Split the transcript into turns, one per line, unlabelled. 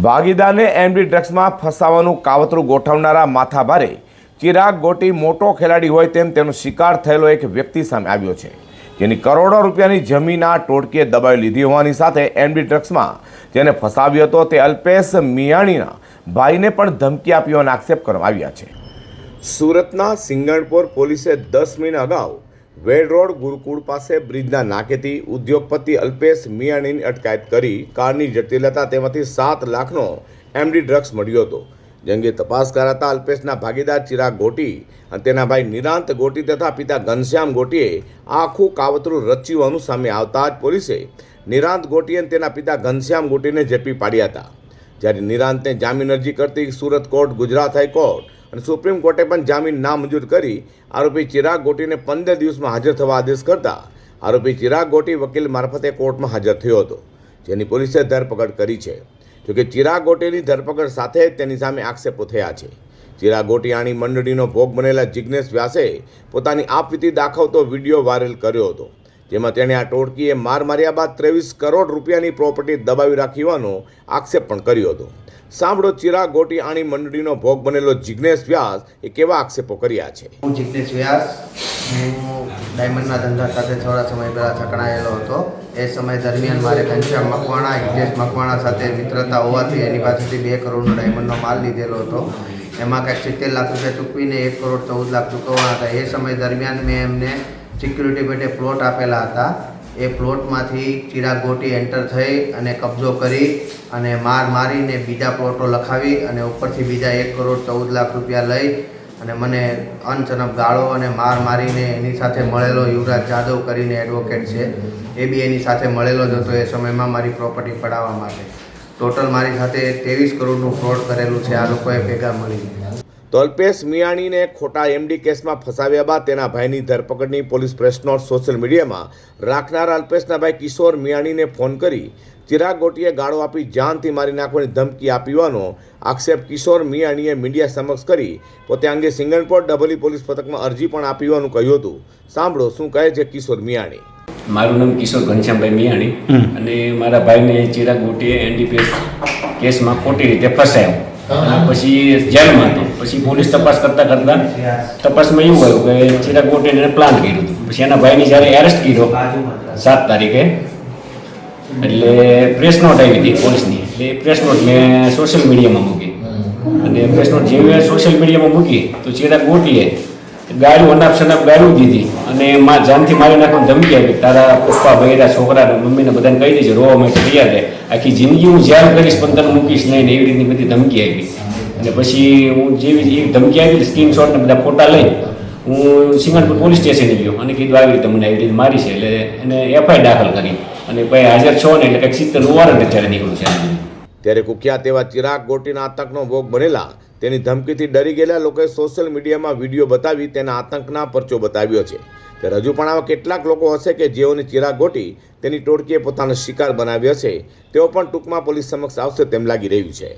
ભાગીદારને MD ડ્રગ્સમાં ફસાવાનું કાવતરું ગોઠવનારા માથાભારે ચિરાગ ગોટી મોટો ખેલાડી હોય તેમ તેનો શિકાર થયેલો એક વ્યક્તિ સામે આવ્યો છે, જેની કરોડો રૂપિયાની જમીન આ ટોળકીએ દબાવી લીધી હોવાની સાથે એમડી ડ્રગ્સમાં જેને ફસાવ્યો હતો તે અલ્પેશ મિયાણીના ભાઈને પણ ધમકી આપી હોવાના આક્ષેપ કરવામાં આવ્યા છે। સુરતના સિંગણપોર પોલીસે 10 મહિના અગાઉ વેડ રોડ ગુરુકુળ પાસે બ્રિજના નાકેથી ઉદ્યોગપતિ અલ્પેશ મિયાણીની અટકાયત કરી કારની જટિલતા તેમાંથી 7 લાખનો એમડી ડ્રગ્સ મળ્યો હતો। જંગે તપાસ કરાતા અલ્પેશના ભાગીદાર ચિરાગ ગોટી અને તેના ભાઈ નિરાંત ગોટી તથા પિતા ઘનશ્યામ ગોટીએ આખું કાવતરું રચ્યું હોવાનું સામે આવતા જ પોલીસે નિરાંત ગોટી અને તેના પિતા ઘનશ્યામ ગોટીને ઝડપી પાડ્યા હતા। જ્યારે નિરાંતને જામીન અરજી કરતી સુરત કોર્ટ, ગુજરાત હાઈકોર્ટ અને સુપ્રીમ કોર્ટે પણ જામીન નામંજૂર કરી આરોપી ચિરાગ ગોટીને 15 દિવસમાં હાજર થવા આદેશ કરતા આરોપી ચિરાગ ગોટી વકીલ મારફતે કોર્ટમાં હાજર થયો હતો, જેની પોલીસે ધરપકડ કરી છે। જોકે ચિરાગ ગોટીની ધરપકડ સાથે તેની સામે આક્ષેપો થયા છે। ચિરાગ ગોટીયાણી મંડળીનો ભોગ બનેલા જિગ્નેશ વ્યાસે પોતાની આપવીતી દાખવતો વિડીયો વાયરલ કર્યો હતો, જેમાં તેણે આ ટોળકીએ માર માર્યા બાદ 23 કરોડ રૂપિયાની પ્રોપર્ટી દબાવી રાખી હોવાનો આક્ષેપ પણ કર્યો હતો। સાંભળો ચિરાગ ગોટીયાણી મંડળીનો ભોગ બનેલો જિગ્નેશ વ્યાસ એ કેવા આક્ષેપો કર્યા છે।
હું જિગ્નેશ વ્યાસ, હું ડાયમંડના ધંધા સાથે થોડા સમય પહેલાં સંકળાયેલો હતો। એ સમય દરમિયાન મારે ઘનશ્યામ મકવાણા, હિતેશ મકવાણા સાથે મિત્રતા હોવાથી એની પાસેથી 2 કરોડનો ડાયમંડનો માલ લીધેલો હતો। એમાં કંઈક 70 લાખ રૂપિયા ચૂકવીને 1 કરોડ 14 લાખ ચૂકવવાના હતા। એ સમય દરમિયાન મેં એમને સિક્યુરિટી પેટે પ્લોટ આપેલા હતા। એ પ્લોટમાંથી ચિરાગ ગોટી એન્ટર થઈ અને કબજો કરી અને મારીને બીજા પ્લોટો લખાવી અને ઉપરથી બીજા 1 કરોડ 14 લાખ રૂપિયા લઈ અને મને અનચનક ગાળો અને મારીને એની સાથે મળેલો યુવરાજ જાદવ કરીને એડવોકેટ છે, એ બી એની સાથે મળેલો જ હતો એ સમયમાં મારી પ્રોપર્ટી પડાવવા માટે। ટોટલ મારી સાથે 23 કરોડનું ફ્રોડ કરેલું છે આ લોકોએ ભેગા મળીને।
તો અલ્પેશ મિયાણીને ખોટા એમડી કેસમાં ફસાવ્યા બાદ તેના ભાઈની ધરપકડની પોલીસ પ્રેસ નોટ સોશિયલ મીડિયામાં રાખનારા અલ્પેશના ભાઈ કિશોર મિયાણીને ફોન કરી ચિરાગ ગોટીએ ગાળો આપી જાનથી મારી નાખવાની ધમકી આપી હોવાનો આક્ષેપ કિશોર મિયાણીએ મીડિયા સમક્ષ કરી પોતે અંગે સિંગણપોર ડભોલી પોલીસ મથકમાં અરજી પણ આપી હોવાનું કહ્યું હતું। સાંભળો શું કહે છે કિશોર મિયાણી।
મારું નામ કિશોર ઘનશ્યામભાઈ મિયાણી અને મારા ભાઈને ચિરાગ ગોટીએ એનડીપીએસ કેસમાં ખોટી રીતે ફસાયો અને પછી જેલમાં હતો। પછી પોલીસ તપાસ કરતાં તપાસમાં એવું આવ્યું કે ચિરાગ ગોટીને એને પ્લાન કર્યું હતું। પછી એના ભાઈની જ્યારે એરેસ્ટ કર્યો 7 તારીખે, એટલે પ્રેસ નોટ આવી હતી પોલીસની, એટલે પ્રેસ નોટ મેં સોશિયલ મીડિયામાં મૂકી અને પ્રેસ નોટ જેવી સોશિયલ મીડિયામાં મૂકી તો ચિરાગ ગોટીએ ગાળું અનાપ શનાપ ગાળું દીધી અને જાનથી મારી નાખવાની ધમકી આપી, તારા પપ્પા, ભાઈરા, છોકરા, મમ્મીને બધાને કહી દેજે, રોવા માટે તૈયાર રહે, આખી જિંદગી હું જેલ કરીશ પણ તને મૂકીશ નહીં ને એવી રીતની બધી ધમકી આપી। અને પછી હું જેવી ધમકી આપી સ્ક્રીનશોટ ને બધા ફોટા લઈ હું સિંગણપુર પોલીસ સ્ટેશને ગયો અને કીધું આવી રીતે મને આવી રીતે મારી છે, એટલે એને એફઆઈઆર દાખલ કરી અને ભાઈ હાજર છો ને એટલે કંઈક 70 વોરંટ અત્યારે નીકળ્યું છે।
ત્યારે કુખ્યાત એવા ચિરાગ ગોટીના આતંકનો ભોગ બનેલા તેની ધમકીથી ડરી ગયેલા લોકોએ સોશિયલ મીડિયામાં વિડીયો બતાવી તેના આતંકના પરચો બતાવ્યો છે। ત્યારે હજુ પણ આવા કેટલાક લોકો હશે કે જેઓને ચિરાગ ગોટી તેની ટોળકીએ પોતાનો શિકાર બનાવ્યો છે, તેઓ પણ ટૂંકમાં પોલીસ સમક્ષ આવશે તેમ લાગી રહ્યું છે।